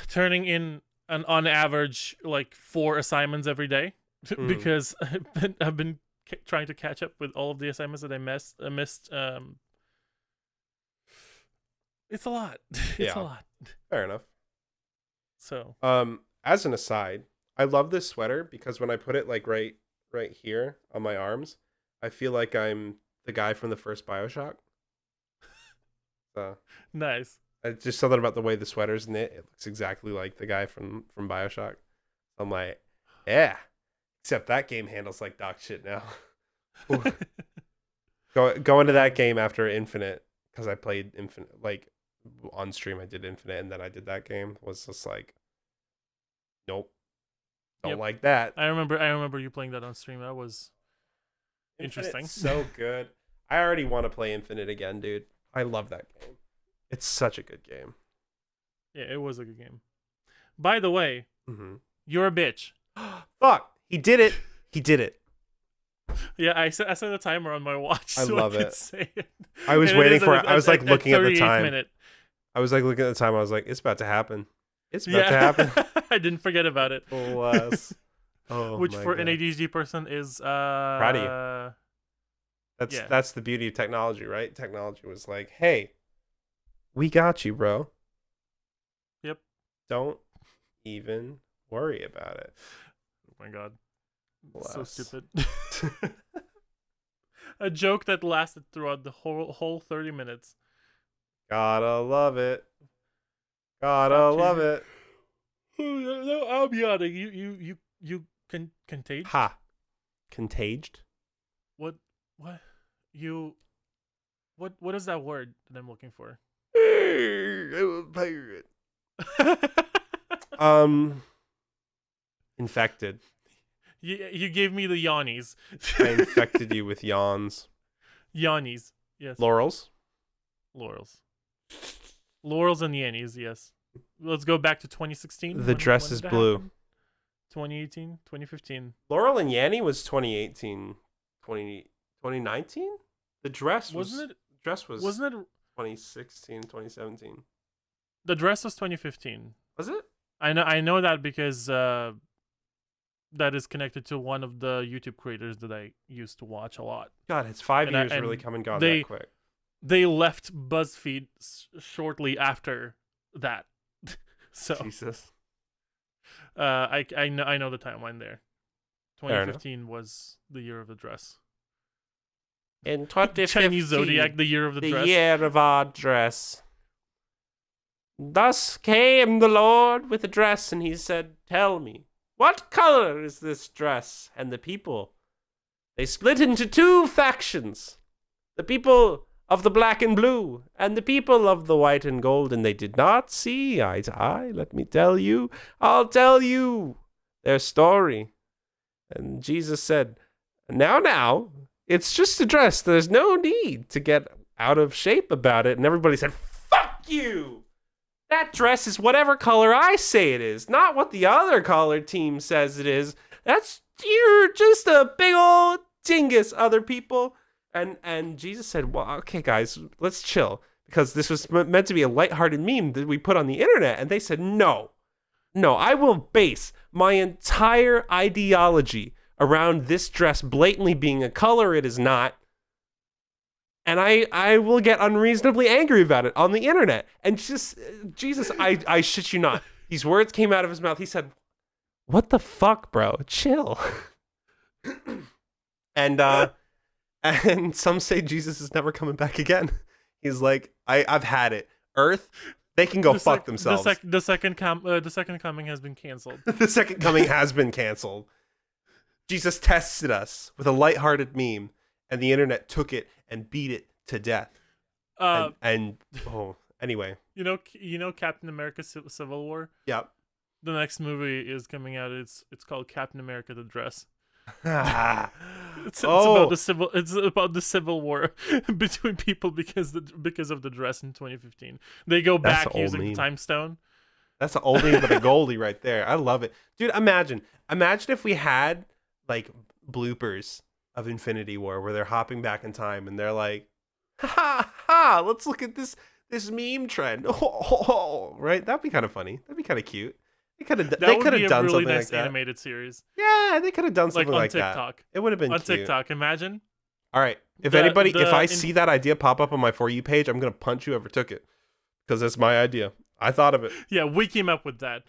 turning in on average like 4 assignments every day because I've been trying to catch up with all of the assignments that I missed. It's a lot. It's a lot. Fair enough. So, as an aside, I love this sweater because when I put it like right here on my arms, I feel like I'm the guy from the first BioShock. So nice. it's just something about the way the sweater's knit. It looks exactly like the guy from BioShock. I'm like, yeah. Except that game handles like dog shit now. Go into that game after Infinite, because I played Infinite, like on stream I did Infinite and then I did that game, was just like, nope. Don't like that. I remember you playing that on stream. That was interesting. Infinite's so good. I already want to play Infinite again, dude. I love that game. It's such a good game. Yeah, it was a good game. By the way, you're a bitch. Fuck. He did it. He did it. Yeah, I set a timer on my watch. I so love I could it. say it. I was And waiting is for it. I was like looking at the 38th time. minute. I was like looking at the time. I was like, it's about to happen. It's about to happen. I didn't forget about it. Alas. Oh, Which my for God. an ADHD person is Proud of you. That's the beauty of technology, right? Technology was like, hey, we got you, bro. Yep. Don't even worry about it. Oh my God. Alas. So stupid. A joke that lasted throughout the whole 30 minutes. Gotta love it. Gotta love it. No, I'll be honest. You contagious? Ha. Contaged? What you what is that word that I'm looking for? I'm a pirate. Infected. You gave me the yawnies. I infected you with yawns. Yawnies. Yes. Laurels? Laurels and yannies, yes. Let's go back to 2016. The dress is blue. Happened? 2018, 2015. Laurel and Yanny was 2018, 2019? The dress Wasn't it? Dress was Wasn't it? 2016, 2017. The dress was 2015. Was it? I know that because that is connected to one of the YouTube creators that I used to watch a lot. God, it's 5 years and really come and gone that quick. They left BuzzFeed shortly after that. So Jesus. I know the timeline there. 2015 was the year of the dress. In 2015, Chinese Zodiac, the year of the dress. year of our dress. Thus came the Lord with a dress, and he said, tell me, what color is this dress? And the people, they split into 2 factions. The people of the black and blue, and the people of the white and gold, and they did not see eye to eye. Let me tell you, I'll tell you their story. And Jesus said, now, it's just a dress. There's no need to get out of shape about it. And everybody said, fuck you! That dress is whatever color I say it is, not what the other color team says it is. You're just a big old dingus, other people. And Jesus said, well, okay, guys, let's chill. Because this was meant to be a lighthearted meme that we put on the internet. And they said, no, I will base my entire ideology around this dress blatantly being a color it is not. And I will get unreasonably angry about it on the internet. And just, Jesus, I shit you not. These words came out of his mouth. He said, what the fuck, bro? Chill. And some say Jesus is never coming back again. He's like, I've had it. Earth, they can go fuck themselves. The second coming has been canceled. The second coming has been canceled. Jesus tested us with a lighthearted meme, and the internet took it and beat it to death. Anyway. You know Captain America Civil War? Yep. The next movie is coming out. It's called Captain America: The Dress. It's about the civil war between people because of the dress in 2015. They go back using the time stone. That's an oldie but a goldie right there. I love it, dude. Imagine if we had like bloopers of Infinity War where they're hopping back in time and they're like, ha, let's look at this meme trend. Right? That'd be kind of funny. That'd be kind of cute. They could have done something like that. Animated series. Yeah, they could have done something like that. TikTok. It would have been on cute. TikTok. Imagine. All right. If I see that idea pop up on my For You page, I'm gonna punch whoever took it because it's my idea. I thought of it. Yeah, we came up with that.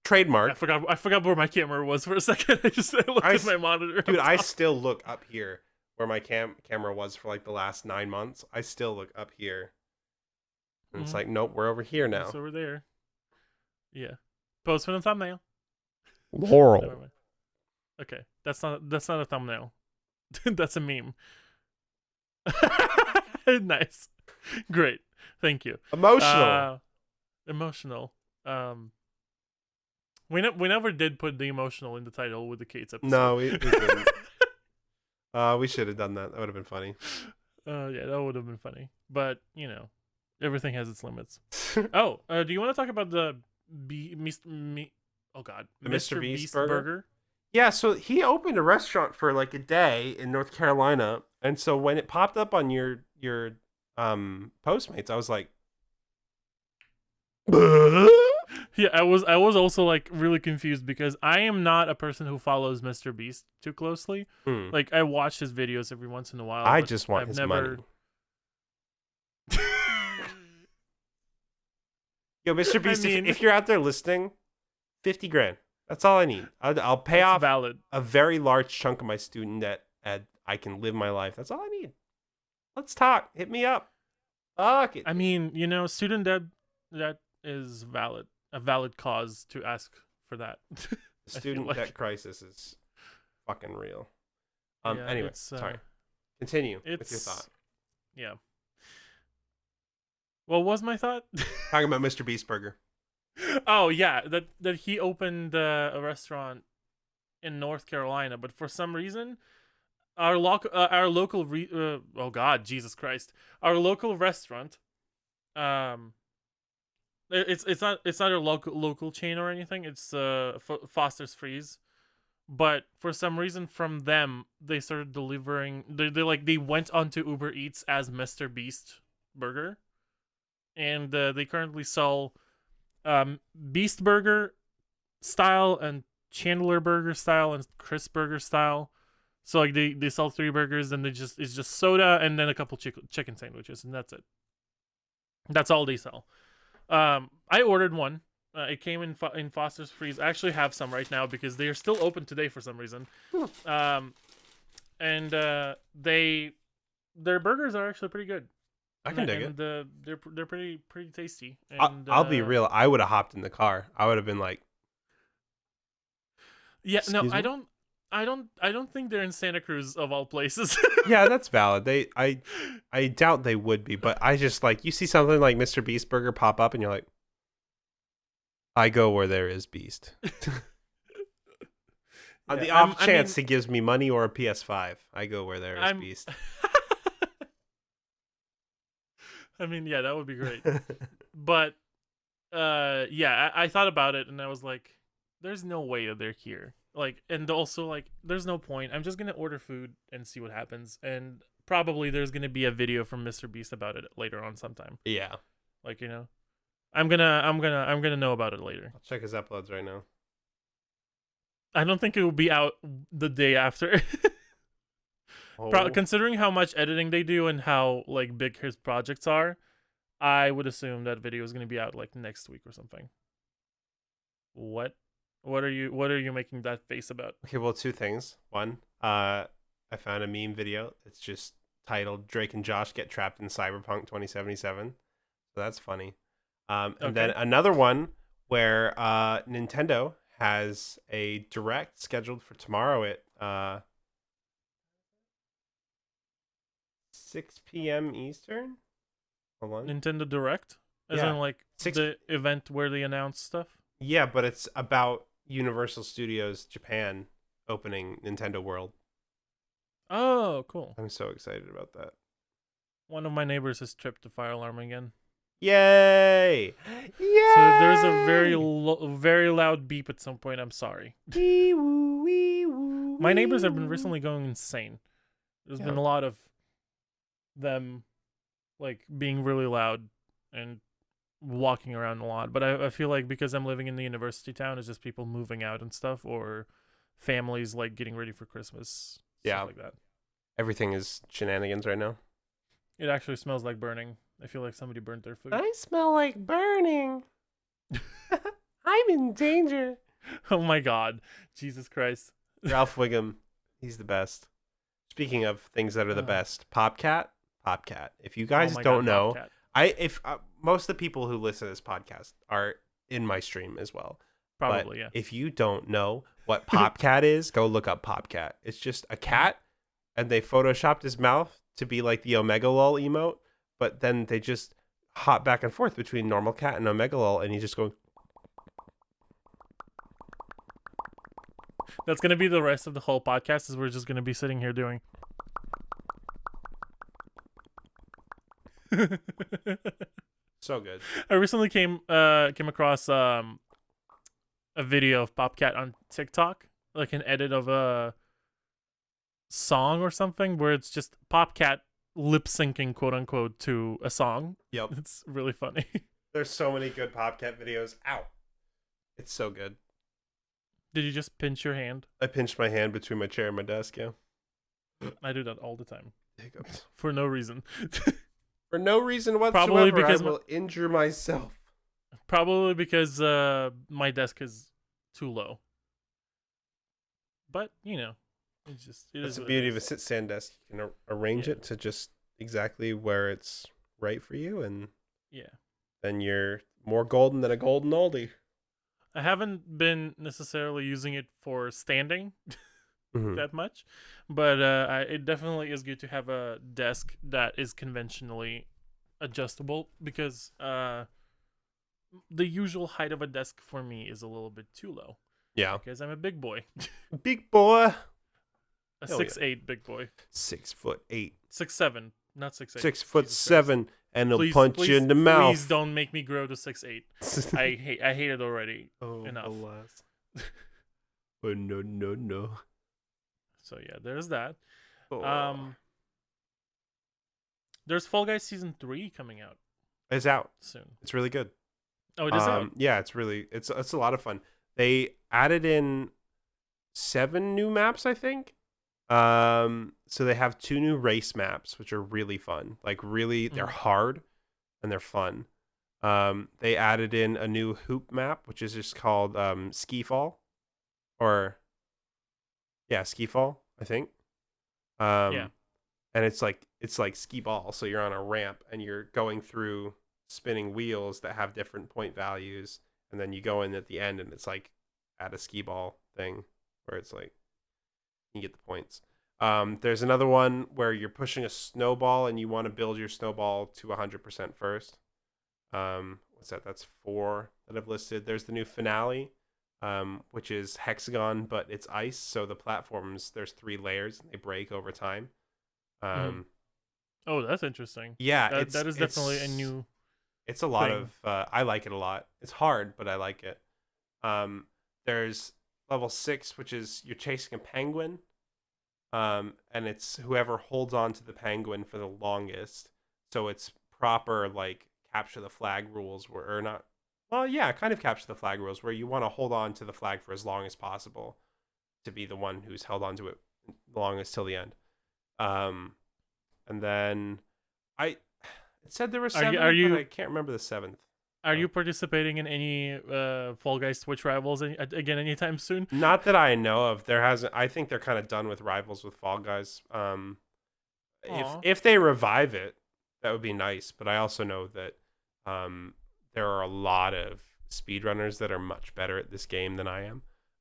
Trademark. I forgot where my camera was for a second. I looked at my monitor. Dude, I still look up here where my camera was for like the last 9 months. I still look up here. And it's like, nope, we're over here now. It's over there. Yeah. Post for the thumbnail. Laurel. Okay, that's not a thumbnail. That's a meme. Nice. Great. Thank you. Emotional. We never did put the emotional in the title with the Kate's episode. No, we didn't. We should have done that. That would have been funny. Yeah, that would have been funny. But, everything has its limits. Do you want to talk about the MrBeast Burger? Yeah, so he opened a restaurant for like a day in North Carolina, and so when it popped up on your Postmates, I was like, yeah, I was also like really confused because I am not a person who follows MrBeast too closely. Like I watch his videos every once in a while. I just want his money. Yo, MrBeast, if you're out there listening, 50 grand. That's all I need. I'll pay off a very large chunk of my student debt, and I can live my life. That's all I need. Let's talk. Hit me up. Fuck it. I mean, student debt, that is valid. A valid cause to ask for that. The student debt crisis is fucking real. Anyway, sorry. Continue with your thought. Yeah. What was my thought? Talking about MrBeast Burger. Oh yeah, that he opened a restaurant in North Carolina, but for some reason, our local our local restaurant, it's not a local chain or anything. It's Foster's Freeze, but for some reason from them they started delivering. They went onto Uber Eats as MrBeast Burger, and they currently sell Beast Burger style and Chandler Burger style and Chris Burger style. So like they sell 3 burgers and it's just soda and then a couple chicken sandwiches and that's it. That's all they sell. I ordered one. It came in Foster's Freeze. I actually have some right now because they are still open today for some reason. And their burgers are actually pretty good. I can dig it. They're pretty tasty. And I'll be real. I would have hopped in the car. I would have been like, yeah, no, I don't. I don't think they're in Santa Cruz of all places. Yeah, that's valid. I doubt they would be, but I just like you see something like MrBeast Burger pop up, and you're like, I go where there is Beast. On the off chance he gives me money or a PS5, I go where there is Beast. I mean, yeah, that would be great. But yeah, I thought about it and I was like, there's no way that they're here. Like, and also like, there's no point. I'm just gonna order food and see what happens. And probably there's gonna be a video from MrBeast about it later on sometime. Yeah. Like, you know, I'm gonna know about it later. I'll check his uploads right now. I don't think it will be out the day after. Considering how much editing they do and how like big his projects are, I would assume that video is going to be out like next week or something. What are you making that face about? Okay, well, two things. One, I found a meme video. It's just titled "Drake and Josh Get Trapped in Cyberpunk 2077." So that's funny. And then another one where Nintendo has a direct scheduled for tomorrow at 6 p.m. Eastern. Hold on. Nintendo Direct? As in like the event where they announce stuff? Yeah, but it's about Universal Studios Japan opening Nintendo World. Oh, cool. I'm so excited about that. One of my neighbors has tripped the fire alarm again. Yay! Yay! So if there's a very loud beep at some point, I'm sorry. My neighbors have been recently going insane. There's been a lot of them like being really loud and walking around a lot. But I feel like because I'm living in the university town, it's just people moving out and stuff, or families like getting ready for Christmas. Stuff like that. Everything is shenanigans right now. It actually smells like burning. I feel like somebody burnt their food. I smell like burning. I'm in danger. Oh my god. Jesus Christ. Ralph Wiggum. He's the best. Speaking of things that are the best, Popcat. If you guys don't know, most of the people who listen to this podcast are in my stream as well. Probably, but yeah. If you don't know what Popcat is, go look up Popcat. It's just a cat, and they photoshopped his mouth to be like the Omega Lol emote, but then they just hop back and forth between normal cat and Omega Lol, and he's just going. That's gonna be the rest of the whole podcast. Is we're just gonna be sitting here doing. So good. I recently came across a video of Popcat on TikTok, like an edit of a song or something, where it's just Popcat lip syncing, quote unquote, to a song. Yep, it's really funny. There's so many good Popcat videos. Ow, it's so good. Did you just pinch your hand? I pinched my hand between my chair and my desk. Yeah, I do that all the time. Hiccups for no reason. For no reason whatsoever. Probably because I will injure myself. Probably because my desk is too low. But you know, it's just that's the beauty of a sit stand desk. You can arrange it to just exactly where it's right for you, and then you're more golden than a golden oldie. I haven't been necessarily using it for standing that much, but it definitely is good to have a desk that is conventionally adjustable, because the usual height of a desk for me is a little bit too low. Yeah. Because I'm a big boy. Big boy. A 6'8" big boy. 6'8". 6'7", not 6'8". 6'7", and he'll punch you in the mouth. Please don't make me grow to 6'8". I hate it already. Enough. Alas. Oh no. So yeah, there's that. Oh. There's Fall Guys Season 3 coming out. It's out soon. It's really good. Oh, it is out? Yeah, it's a lot of fun. They added in 7 new maps, I think. So they have 2 new race maps, which are really fun. Like really, they're hard and they're fun. They added in a new hoop map, which is just called Ski Fall, or Ski Fall, I think. And it's like skee ball, so you're on a ramp and you're going through spinning wheels that have different point values, and then you go in at the end and it's like at a skee ball thing where it's like You get the points. There's another one where you're pushing a snowball and you want to build your snowball to 100% first. What's that? That's 4 that I've listed. There's the new finale, which is hexagon, but it's ice. So the platforms, there's 3 layers and they break over time. Oh, that's interesting. Yeah, that is definitely a new. It's a lot thing. of. I like it a lot. It's hard, but I like it. There's level 6, which is you're chasing a penguin. And it's whoever holds on to the penguin for the longest. So it's proper like capture the flag rules, or not. Well, yeah, kind of capture the flag rules, where you want to hold on to the flag for as long as possible to be the one who's held on to it the longest till the end. And then it said there were 7, but I can't remember the 7th. Are you participating in any Fall Guys Twitch rivals again anytime soon? Not that I know of. There hasn't. I think they're kind of done with rivals with Fall Guys. If they revive it, that would be nice. But I also know that there are a lot of speedrunners that are much better at this game than I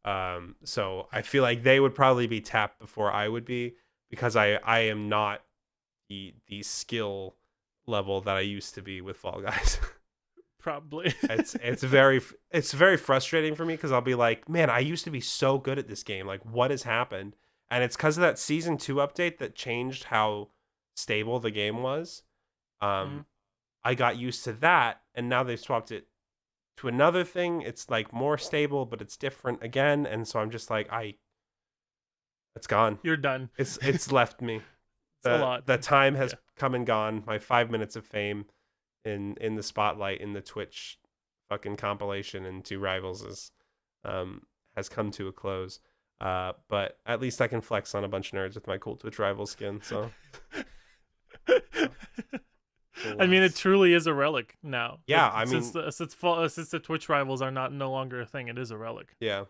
am. So I feel like they would probably be tapped before I would be, because I am not the skill level that I used to be with Fall Guys. Probably. it's very frustrating for me, because I'll be like, man, I used to be so good at this game. Like, what has happened? And it's because of that season 2 update that changed how stable the game was. I got used to that, and now they've swapped it to another thing. It's like more stable, but it's different again. And so I'm just like, it's gone. You're done. It's left me. A lot. The time has come and gone. My 5 minutes of fame in the spotlight in the Twitch fucking compilation and 2 rivals has come to a close. But at least I can flex on a bunch of nerds with my cool Twitch rival skin. So I mean, it truly is a relic now. Yeah, since the Twitch rivals are no longer a thing, it is a relic. Yeah,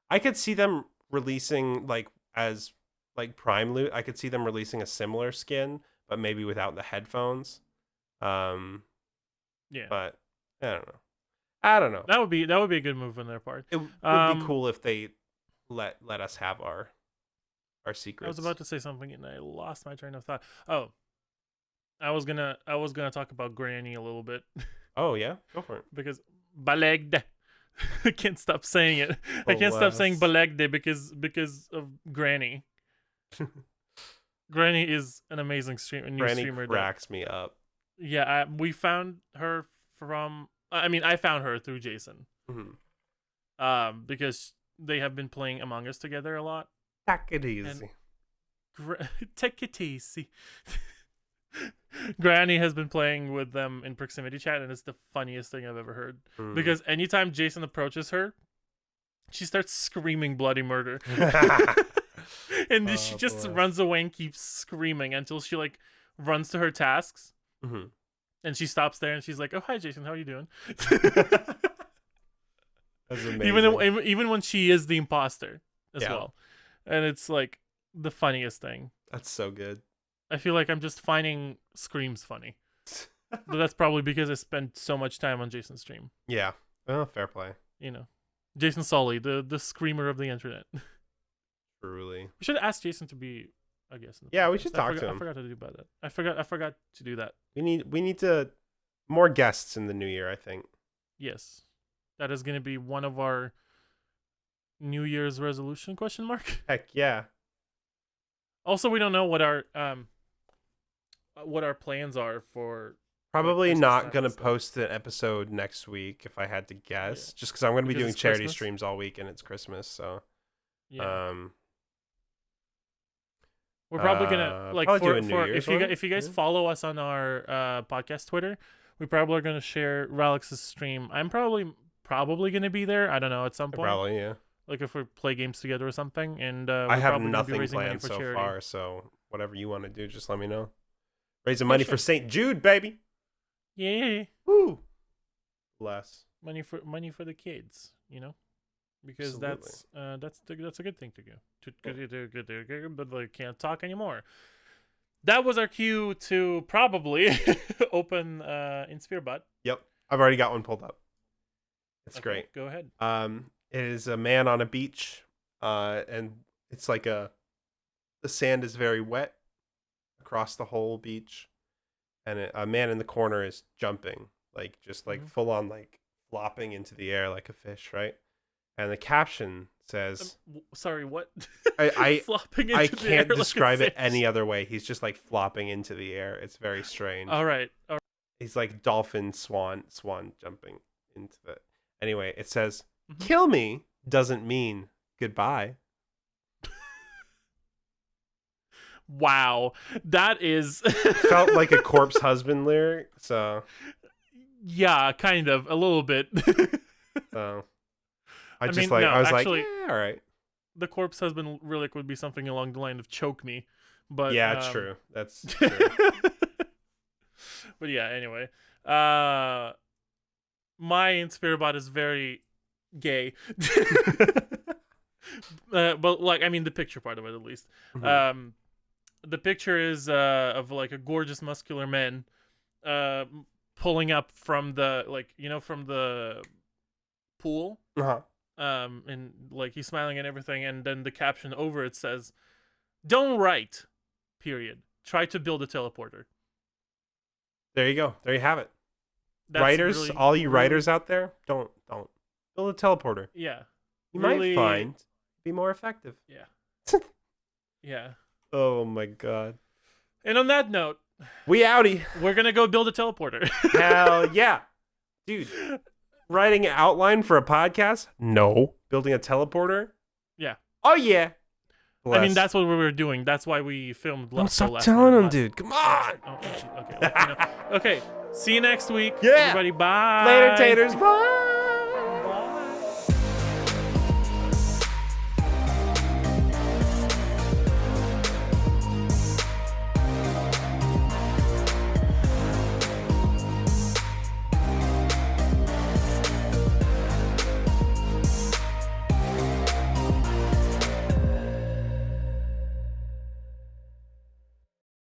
I could see them releasing as Prime Loot. I could see them releasing a similar skin, but maybe without the headphones. Yeah, but I don't know. That would be a good move on their part. It would be cool if they let us have our secrets. I was about to say something and I lost my train of thought. Oh, I was gonna talk about Granny a little bit. Oh yeah, go for it. Because Balegde. I can't stop saying it. I can't stop saying Balegde because of Granny. Granny is an amazing streamer. Granny cracks me up. Yeah, we found her I found her through Jason. Mm-hmm. Because they have been playing Among Us together a lot. Take it easy. Take it easy. Granny has been playing with them in proximity chat, and it's the funniest thing I've ever heard. Because anytime Jason approaches her, she starts screaming bloody murder. And she just runs away and keeps screaming until she runs to her tasks. Mm-hmm. And she stops there and she's like, "Oh, hi Jason, how are you doing?" That's amazing. Even when she is the imposter as well. And it's the funniest thing. That's so good. I feel like I'm just finding screams funny. But that's probably because I spent so much time on Jason's stream. Yeah. Well, fair play. Jason Solly, the screamer of the internet. Truly. We should ask Jason to be, I guess. Yeah, we should talk to him. I forgot to do that. I forgot to do that. We need to more guests in the new year, I think. Yes. That is going to be one of our New Year's resolution ? Heck yeah. Also, we don't know what our plans are for. Probably not going to post an episode next week if I had to guess, just because I'm going to be doing charity streams all week and it's Christmas, so. Yeah. We're probably gonna if you guys follow us on our podcast Twitter, we probably are gonna share Rahlyx's stream. I'm probably gonna be there. I don't know, at some point. Probably, yeah. If we play games together or something, and I have nothing planned so far. So whatever you want to do, just let me know. Raising money for St. Jude, baby. Yeah. Woo. Bless. Money for the kids, because Absolutely. that's a good thing to do. But they can't talk anymore. That was our cue to probably open InSpearBot. Yep, I've already got one pulled up. It's great. Go ahead. It is a man on a beach, and it's like a The sand is very wet across the whole beach, and a man in the corner is jumping, like just like full on like flopping into the air like a fish, right? And the caption says, sorry, what? I Flopping into I the can't air describe like a it any other way. He's just like flopping into the air. It's very strange. All right. He's like dolphin swan jumping into the. Anyway, it says, Mm-hmm. "Kill me" doesn't mean goodbye. Wow, that is Felt like a corpse husband lyric, so yeah, kind of a little bit. so I just mean, like no, I was actually, like, all right. The corpse husband lyric would be something along the line of "choke me," but Yeah, it's true. That's true. But yeah, anyway, my Inspirabot is very gay. But like, I mean, the picture part of it at least. Mm-hmm. The picture is of like a gorgeous muscular man pulling up from the from the pool. Uh-huh. And like he's smiling and everything, and then the caption over it says, "Don't write, period. Try to build a teleporter." There you go. There you have it. That's Writers, really, all you really, writers out there, don't build a teleporter. Yeah. You really, might find be more effective. Yeah. Yeah. Oh my god. And on that note, we outie. We're gonna go build a teleporter. Hell yeah, dude. Writing an outline for a podcast? No. Building a teleporter? Yeah. Oh yeah. Bless. I mean, that's what we were doing. That's why we filmed. Don't stop telling him, dude. Come on. Oh, okay. Well, okay. See you next week. Yeah. Everybody. Bye. Later, taters. Bye.